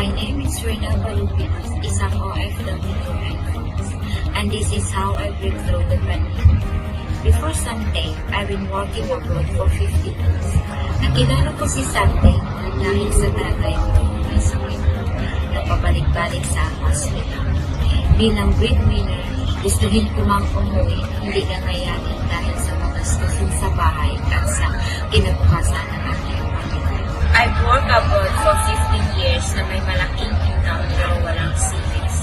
My name is Rina Balupinos, isang OFW and this is how I break through the pandemic. Before Sunday, I've been working abroad for 50 years. Nakilala ko si Sunday dahil sa tatay ko may sakit na pabalik-balik sa hospital. Bilang breadwinner, gustuhin ko mang umuwi, hindi kakayanin dahil sa mga gastusin sa bahay at sa kinabukasan ng aking pamilya. I've worked abroad for 15 years na may malaking income pero walang savings.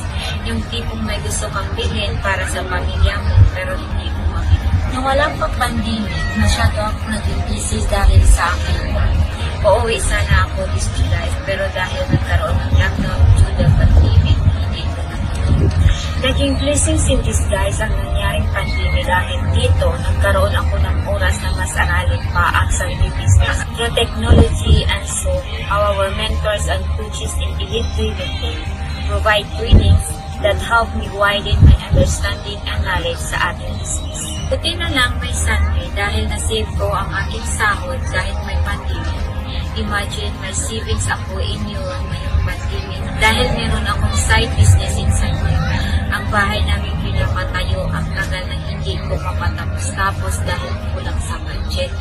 Yung tipong may gusto kang bilhin para sa pamilya mo pero hindi mo mabili. Nung walang pag-pandemic, masyado ako naging busy dahil sa aking work. Uuwi sana ako this July pero dahil nagkaroon ng lockdown due to the pandemic, hindi ko natuloy. Naging blessings in disguise ang nangyaring pandemic dahil dito nagkaroon ako ng oras na mas aralin pa ang sarili business. Through technology and so, our mentors and coaches in Elite Driven Team provide trainings that help me widen my understanding and knowledge sa ating business. Buti na lang may Sunday dahil na-save ko ang aking sahod kahit may pandemic. Imagine may savings ako in Europe ngayong pandemic dahil meron akong side business in Sunday. Ang bahay namin pinapatayo ang tagal na hindi ko mapatapos-tapos dahil kulang sa budget.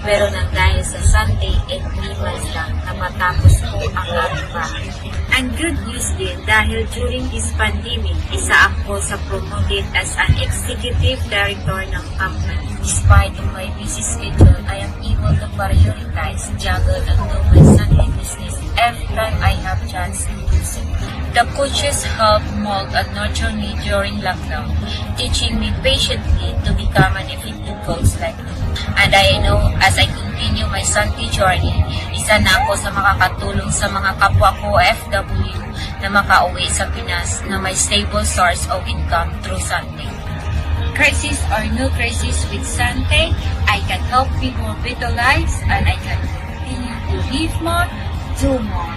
Pero nang dahil sa Sunday, 8 months lang na matapos ko ang aming bahay. And good news din dahil during this pandemic, isa ako sa promoted as an executive director ng company. Despite of my busy schedule, I am able to prioritize, juggle, and do my Sunday business every time I have chance to do so. The coaches help mold and nurture me during lockdown, teaching me patiently to become an effective coach like me. And I know as I continue my Sunday journey, isa na ako sa makakatulong sa mga kapwa ko OFW na makauwi sa Pinas na may stable source of income through Sunday. Crisis or no crisis with Sunday, I can help people better lives and I can continue to live more, do more.